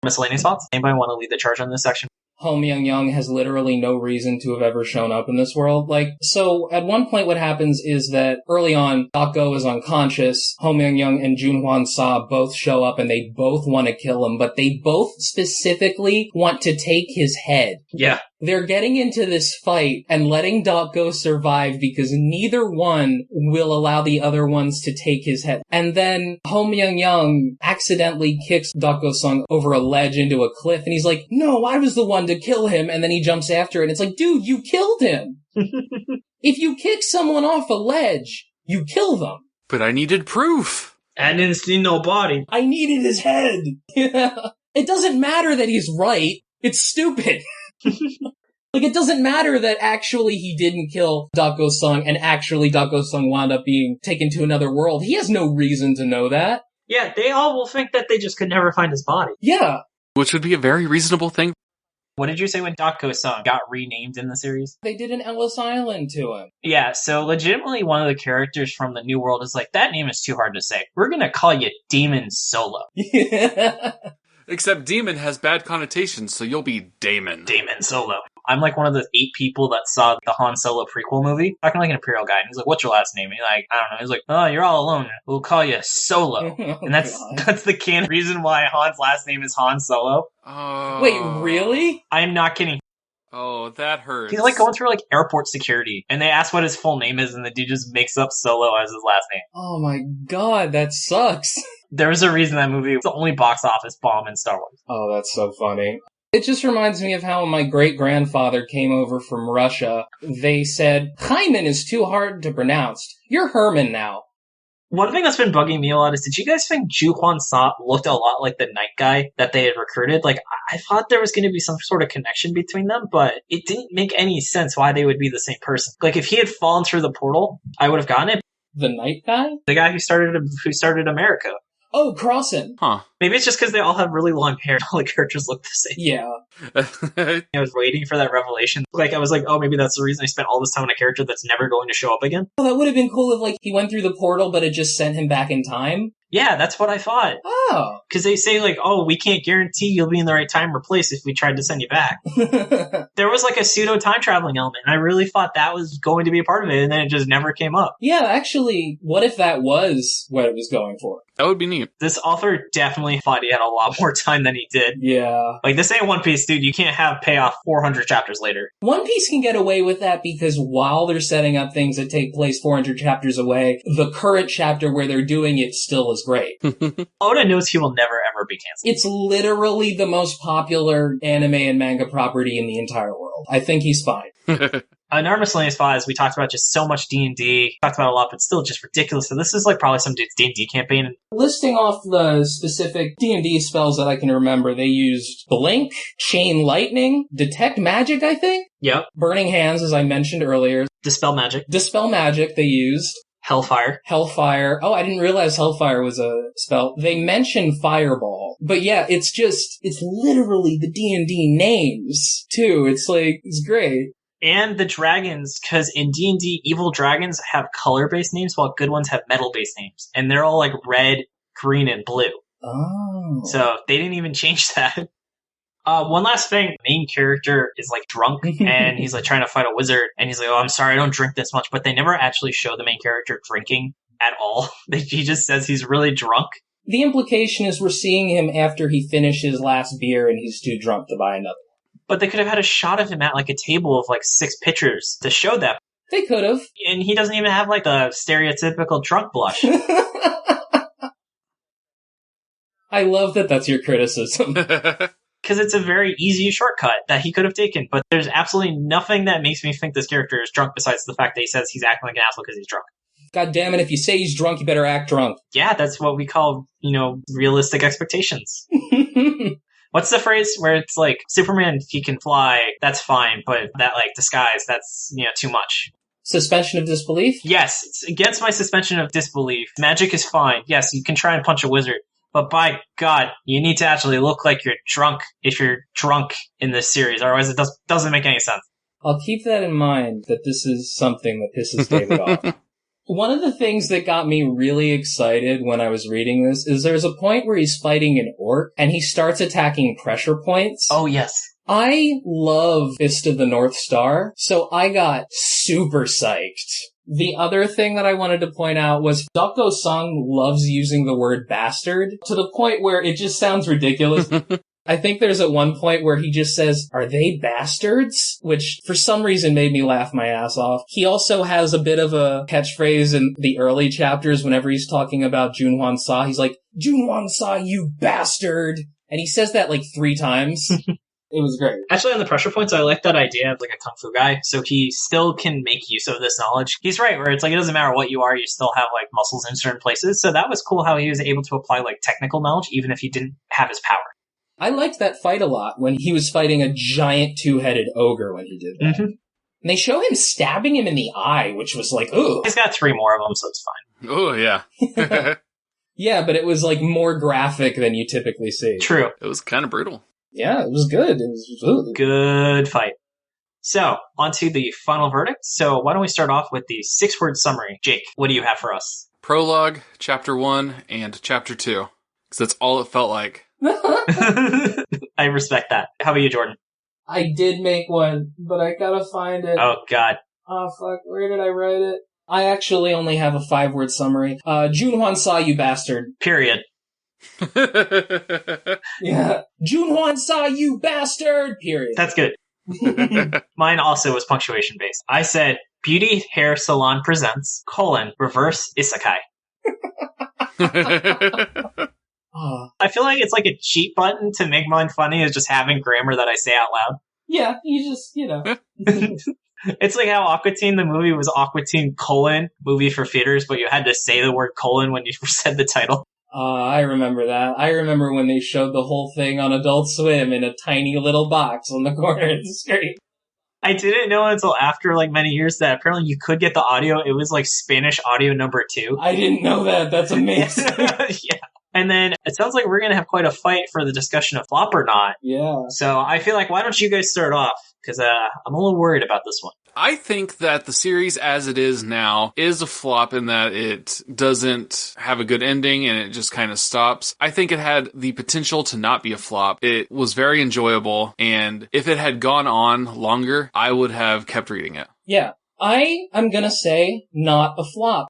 Miscellaneous thoughts? Anybody want to lead the charge on this section? Home Young has literally no reason to have ever shown up in this world. So at one point what happens is that early on, Dok Go is unconscious. Home Young and Jun Hwan Sa both show up and they both want to kill him, but they both specifically want to take his head. Yeah. They're getting into this fight and letting Dok Go survive because neither one will allow the other ones to take his head. And then Home Young accidentally kicks Dok Go-Sung over a ledge into a cliff, and he's like, no, I was the one to kill him, and then he jumps after it, and it's like, dude, you killed him! If you kick someone off a ledge, you kill them. But I needed proof. I didn't see no body. I needed his head! It doesn't matter that he's right. It's stupid. It doesn't matter that actually he didn't kill Dok Go-Sung and actually Dok Go-Sung wound up being taken to another world. He has no reason to know that. Yeah, they all will think that they just could never find his body. Yeah. Which would be a very reasonable thing. What did you say when Dok Go-Sung got renamed in the series? They did an Ellis Island to him. Yeah, so legitimately one of the characters from the New World is like, that name is too hard to say. We're gonna call you Demon Solo. Except demon has bad connotations, so you'll be Damon. Demon Solo. I'm like one of the 8 people that saw the Han Solo prequel movie. Talking like an Imperial guy. And he's like, what's your last name? And I don't know. He's like, oh, you're all alone. We'll call you Solo. And that's the canon reason why Han's last name is Han Solo. Oh. Wait, really? I'm not kidding. Oh, that hurts. He's like going through like airport security. And they ask what his full name is, and the dude just makes up Solo as his last name. Oh my god, that sucks. There was a reason that movie was the only box office bomb in Star Wars. Oh, that's so funny. It just reminds me of how my great-grandfather came over from Russia. They said, Hyman is too hard to pronounce. You're Herman now. One thing that's been bugging me a lot is, did you guys think Ju Hwan Sa looked a lot like the night guy that they had recruited? Like, I thought there was going to be some sort of connection between them, but it didn't make any sense why they would be the same person. Like, if he had fallen through the portal, I would have gotten it. The night guy? The guy who started America. Oh, Crossan. Huh. Maybe it's just because they all have really long hair. All the characters look the same. Yeah. I was waiting for that revelation. Like, I was like, oh, maybe that's the reason I spent all this time on a character that's never going to show up again. Oh, that would have been cool if, he went through the portal, but it just sent him back in time. Yeah, that's what I thought. Oh. Because they say, oh, we can't guarantee you'll be in the right time or place if we tried to send you back. There was, a pseudo-time traveling element, and I really thought that was going to be a part of it, and then it just never came up. Yeah, actually, what if that was what it was going for? That would be neat. This author definitely thought he had a lot more time than he did. Yeah. This ain't One Piece, dude. You can't have payoff 400 chapters later. One Piece can get away with that because while they're setting up things that take place 400 chapters away, the current chapter where they're doing it still is great. Oda knows he will never ever be canceled. It's literally the most popular anime and manga property in the entire world. I think he's fine. In our miscellaneous files, we talked about just so much D&D. Talked about a lot, but still just ridiculous. So this is probably some dude's D&D campaign. Listing off the specific D&D spells that I can remember, they used Blink, Chain Lightning, Detect Magic, I think? Yep. Burning Hands, as I mentioned earlier. Dispel Magic. Dispel Magic they used. Hellfire. Hellfire. Oh, I didn't realize Hellfire was a spell. They mentioned Fireball. But yeah, it's literally the D&D names, too. It's great. And the dragons, because in D&D, evil dragons have color-based names, while good ones have metal-based names. And they're all red, green, and blue. Oh. So they didn't even change that. One last thing, main character is drunk, and he's trying to fight a wizard, and he's like, oh, I'm sorry, I don't drink this much, but they never actually show the main character drinking at all. He just says he's really drunk. The implication is we're seeing him after he finished his last beer and he's too drunk to buy another. But they could have had a shot of him at a table of 6 pitchers to show that. They could have. And he doesn't even have the stereotypical drunk blush. I love that that's your criticism. Because it's a very easy shortcut that he could have taken, but there's absolutely nothing that makes me think this character is drunk besides the fact that he says he's acting like an asshole because he's drunk. God damn it, if you say he's drunk, you better act drunk. Yeah, that's what we call, realistic expectations. What's the phrase where it's Superman, he can fly, that's fine, but that disguise, that's, too much. Suspension of disbelief? Yes, it's against my suspension of disbelief. Magic is fine. Yes, you can try and punch a wizard. But by God, you need to actually look like you're drunk if you're drunk in this series. Otherwise, it doesn't make any sense. I'll keep that in mind, that this is something that pisses David off. One of the things that got me really excited when I was reading this is there's a point where he's fighting an orc and he starts attacking pressure points. Oh, yes. I love Fist of the North Star, so I got super psyched. The other thing that I wanted to point out was Dok Go-Sung loves using the word bastard to the point where it just sounds ridiculous. I think there's at one point where he just says, "Are they bastards?" Which for some reason made me laugh my ass off. He also has a bit of a catchphrase in the early chapters whenever he's talking about Junhwan Sa. He's like, "Junhwan Sa, you bastard!" And he says that like 3 times. It was great. Actually, on the pressure points, I like that idea of like a kung fu guy, so he still can make use of this knowledge. He's right, where it's like, it doesn't matter what you are, you still have like muscles in certain places. So that was cool how he was able to apply like technical knowledge, even if he didn't have his power. I liked that fight a lot when he was fighting a giant 2-headed ogre when he did that. Mm-hmm. And they show him stabbing him in the eye, which was like, ooh. He's got 3 more of them, so it's fine. Oh, yeah. Yeah, but it was like more graphic than you typically see. True. It was kind of brutal. Yeah, it was good. It was ooh. Good fight. So, on to the final verdict. So, why don't we start off with the 6-word summary? Jake, what do you have for us? Prologue, Chapter 1, and Chapter 2. Because that's all it felt like. I respect that. How about you, Jordan? I did make one, but I gotta find it. Oh, God. Oh, fuck. Where did I write it? I actually only have a 5-word summary. Junhwan Sa, you bastard. Period. Yeah. Junhwan Sa, you bastard! Period. That's good. Mine also was punctuation based. I said, Beauty Hair Salon presents, : reverse isekai. I feel like it's like a cheat button to make mine funny is just having grammar that I say out loud. Yeah, you just, It's like how Aqua Teen, the movie was Aqua Teen : movie for theaters, but you had to say the word : when you said the title. I remember that. I remember when they showed the whole thing on Adult Swim in a tiny little box on the corner of the screen. I didn't know until after like many years that apparently you could get the audio. It was like Spanish audio number 2. I didn't know that. That's amazing. Yeah. And then it sounds like we're going to have quite a fight for the discussion of flop or not. Yeah. So I feel like, why don't you guys start off? Because I'm a little worried about this one. I think that the series as it is now is a flop in that it doesn't have a good ending and it just kind of stops. I think it had the potential to not be a flop. It was very enjoyable, and if it had gone on longer, I would have kept reading it. Yeah. I'm gonna say not a flop.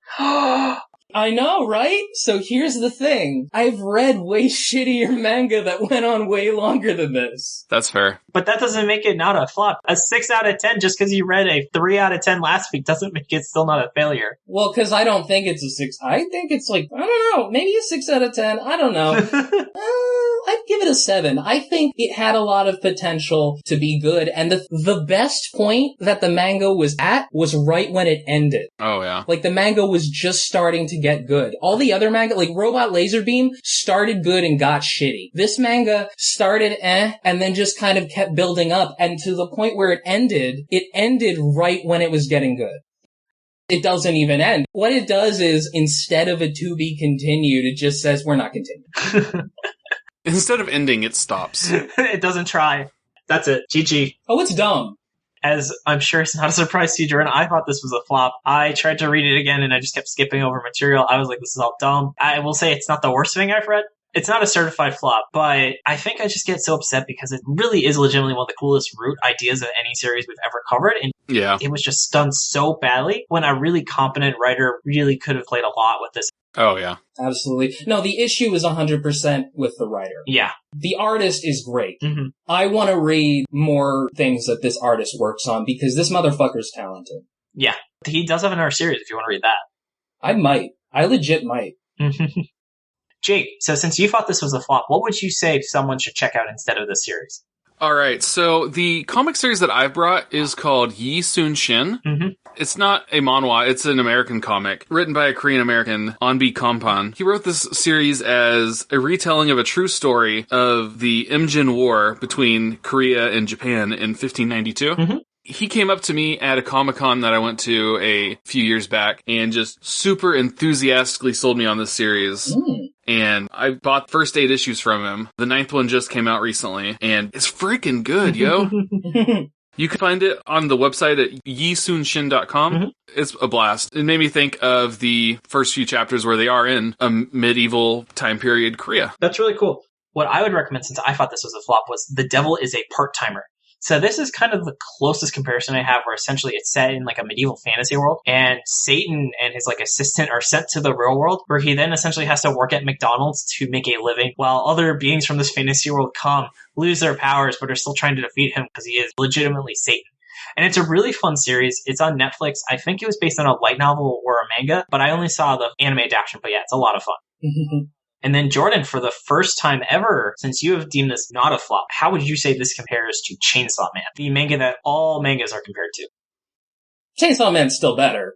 I know, right? So here's the thing. I've read way shittier manga that went on way longer than this. That's fair. But that doesn't make it not a flop. A 6 out of 10 just because you read a 3 out of 10 last week doesn't make it still not a failure. Well, because I don't think it's a 6. I think it's like, I don't know, maybe a 6 out of 10. I don't know. I'd give it a 7. I think it had a lot of potential to be good. And the best point that the manga was at was right when it ended. Oh, yeah. Like, the manga was just starting to get good. All the other manga, like Robot Laser Beam, started good and got shitty. This manga started and then just kind of kept building up. And to the point where it ended right when it was getting good. It doesn't even end. What it does is, instead of a to be continued, it just says, we're not continuing. Instead of ending, it stops. It doesn't try. That's it. GG. Oh, it's dumb. As I'm sure it's not a surprise to you, Jordan, I thought this was a flop. I tried to read it again and I just kept skipping over material. I was like, this is all dumb. I will say it's not the worst thing I've read. It's not a certified flop, but I think I just get so upset because it really is legitimately one of the coolest root ideas of any series we've ever covered. And yeah, it was just done so badly when a really competent writer really could have played a lot with this. Oh, yeah. Absolutely. No, the issue is 100% with the writer. Yeah. The artist is great. Mm-hmm. I want to read more things that this artist works on because this motherfucker's talented. Yeah. He does have another series if you want to read that. I might. I legit might. Jake, so since you thought this was a flop, what would you say someone should check out instead of this series? All right, so the comic series that I've brought is called Yi Soon Shin. Mm-hmm. It's not a manhwa, it's an American comic, written by a Korean-American, Onbi Kompan. He wrote this series as a retelling of a true story of the Imjin War between Korea and Japan in 1592. Mm-hmm. He came up to me at a Comic-Con that I went to a few years back and just super enthusiastically sold me on this series. And I bought the first 8 issues from him. The 9th one just came out recently, and it's freaking good, yo. You can find it on the website at yisoonshin.com. Mm-hmm. It's a blast. It made me think of the first few chapters where they are in a medieval time period Korea. That's really cool. What I would recommend, since I thought this was a flop, was The Devil is a Part-Timer. So this is kind of the closest comparison I have, where essentially it's set in like a medieval fantasy world, and Satan and his like assistant are sent to the real world, where he then essentially has to work at McDonald's to make a living, while other beings from this fantasy world come, lose their powers, but are still trying to defeat him because he is legitimately Satan. And it's a really fun series. It's on Netflix. I think it was based on a light novel or a manga, but I only saw the anime adaptation. But yeah, it's a lot of fun. And then Jordan, for the first time ever, since you have deemed this not a flop, how would you say this compares to Chainsaw Man, the manga that all mangas are compared to? Chainsaw Man's still better.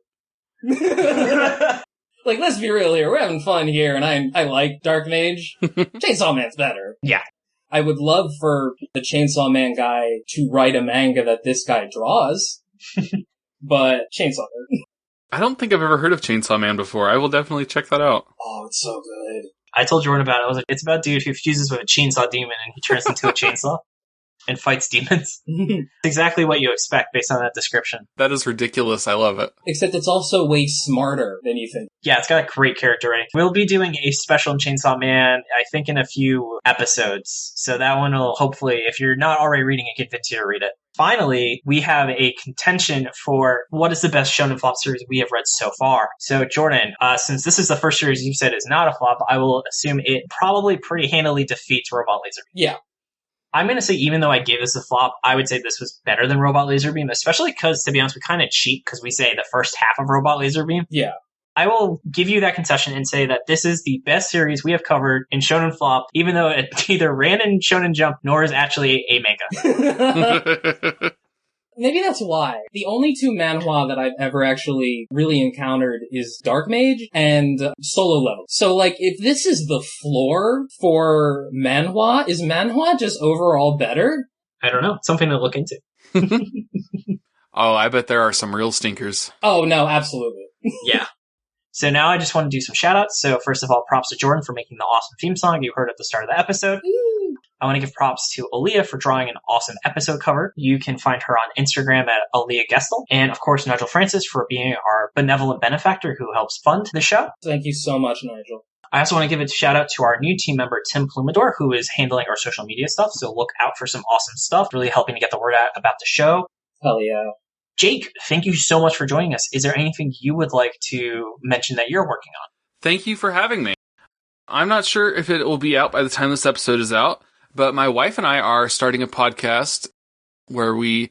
Like, let's be real here. We're having fun here, and I like Dark Mage. Chainsaw Man's better. Yeah. I would love for the Chainsaw Man guy to write a manga that this guy draws, but Chainsaw Man. I don't think I've ever heard of Chainsaw Man before. I will definitely check that out. Oh, it's so good. I told Jordan about it. I was like, it's about a dude who fuses with a chainsaw demon and he turns into a chainsaw and fights demons. It's exactly what you expect based on that description. That is ridiculous. I love it. Except it's also way smarter than you think. Yeah, it's got a great character writing. We'll be doing a special on Chainsaw Man, I think, in a few episodes. So that one will hopefully, if you're not already reading it, convince you to read it. Finally, we have a contention for what is the best Shonen Flop series we have read so far. So, Jordan, since this is the first series you've said is not a flop, I will assume it probably pretty handily defeats Robot Laser Beam. Yeah. I'm going to say, even though I gave this a flop, I would say this was better than Robot Laser Beam, especially because, to be honest, we kind of cheat because we say the first half of Robot Laser Beam. Yeah. I will give you that concession and say that this is the best series we have covered in Shonen Flop, even though it neither ran in Shonen Jump nor is actually a manga. Maybe that's why. The only two manhwa that I've ever actually really encountered is Dark Mage and Solo Level. So, like, if this is the floor for manhwa, is manhwa just overall better? I don't know. It's something to look into. Oh, I bet there are some real stinkers. Oh, no, absolutely. Yeah. So now I just want to do some shout-outs. So first of all, props to Jordan for making the awesome theme song you heard at the start of the episode. Ooh. I want to give props to Aaliyah for drawing an awesome episode cover. You can find her on Instagram at Aaliyah Gestel. And of course, Nigel Francis for being our benevolent benefactor who helps fund the show. Thank you so much, Nigel. I also want to give a shout out to our new team member, Tim Plumador, who is handling our social media stuff. So look out for some awesome stuff, really helping to get the word out about the show. Hell yeah. Jake, thank you so much for joining us. Is there anything you would like to mention that you're working on? Thank you for having me. I'm not sure if it will be out by the time this episode is out, but my wife and I are starting a podcast where we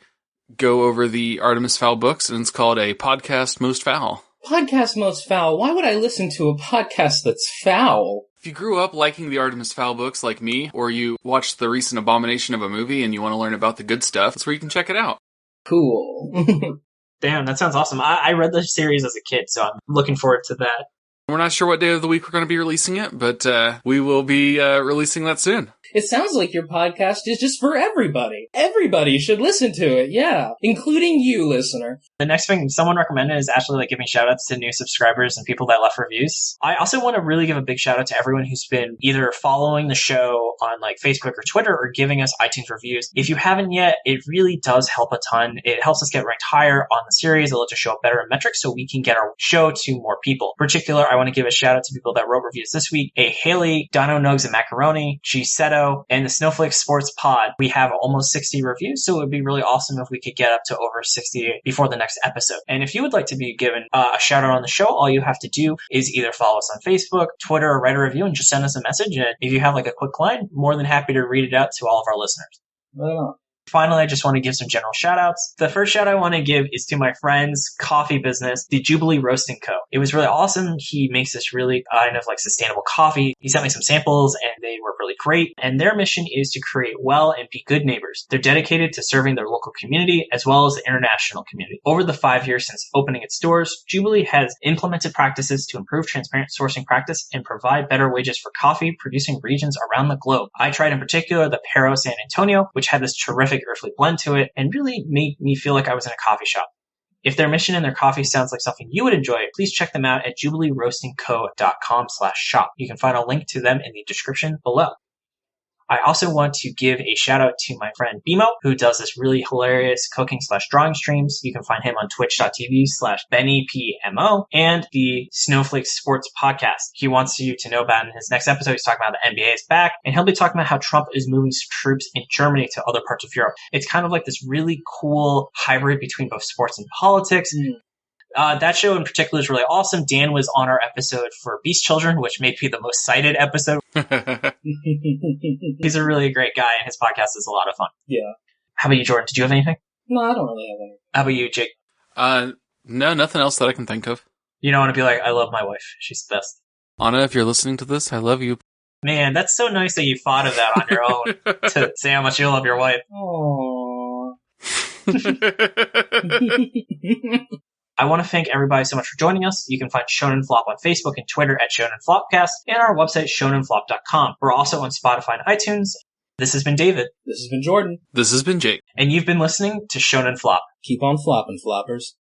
go over the Artemis Fowl books, and it's called a Podcast Most Fowl. Podcast Most Fowl? Why would I listen to a podcast that's foul? If you grew up liking the Artemis Fowl books like me, or you watched the recent abomination of a movie and you want to learn about the good stuff, that's where you can check it out. Cool. Damn, that sounds awesome. I read the series as a kid, so I'm looking forward to that. We're not sure what day of the week we're going to be releasing it, but we will be releasing that soon. It sounds like your podcast is just for everybody. Everybody should listen to it, yeah. Including you, listener. The next thing someone recommended is actually like giving shout outs to new subscribers and people that left reviews. I also want to really give a big shout out to everyone who's been either following the show on like Facebook or Twitter or giving us iTunes reviews. If you haven't yet, it really does help a ton. It helps us get ranked higher on the series. It lets us show up better in metrics so we can get our show to more people. In particular, I want to give a shout out to people that wrote reviews this week. A Haley, Dino Nugs and Macaroni, G Seto, and the Snowflake Sports Pod. We have almost 60 reviews, so it would be really awesome if we could get up to over 60 before the next episode. And if you would like to be given a shout out on the show, all you have to do is either follow us on Facebook, Twitter, or write a review and just send us a message. And if you have like a quick line, more than happy to read it out to all of our listeners. Wow. Finally, I just want to give some general shout outs. The first shout I want to give is to my friend's coffee business, the Jubilee Roasting Co. It was really awesome. He makes this really kind of like sustainable coffee. He sent me some samples and they were really great. And their mission is to create well and be good neighbors. They're dedicated to serving their local community as well as the international community. Over the 5 years since opening its doors, Jubilee has implemented practices to improve transparent sourcing practice and provide better wages for coffee producing regions around the globe. I tried in particular the Pero San Antonio, which had this terrific earthly blend to it and really made me feel like I was in a coffee shop. If their mission and their coffee sounds like something you would enjoy, please check them out at jubileeroastingco.com/shop. You can find a link to them in the description below. I also want to give a shout out to my friend Bimo, who does this really hilarious cooking/drawing streams. You can find him on twitch.tv/BennyPMO and the Snowflake Sports Podcast. He wants you to know about in his next episode. He's talking about the NBA is back, and he'll be talking about how Trump is moving troops in Germany to other parts of Europe. It's kind of like this really cool hybrid between both sports and politics. That show in particular is really awesome. Dan was on our episode for Beast Children, which may be the most cited episode. He's a really great guy, and his podcast is a lot of fun. Yeah. How about you, Jordan? Did you have anything? No, I don't really have anything. How about you, Jake? No, nothing else that I can think of. You don't want to be like, I love my wife. She's the best. Anna, if you're listening to this, I love you. Man, that's so nice that you thought of that on your own to say how much you love your wife. Aww. I want to thank everybody so much for joining us. You can find Shonen Flop on Facebook and Twitter at Shonen Flopcast and our website, shonenflop.com. We're also on Spotify and iTunes. This has been David. This has been Jordan. This has been Jake. And you've been listening to Shonen Flop. Keep on flopping, floppers.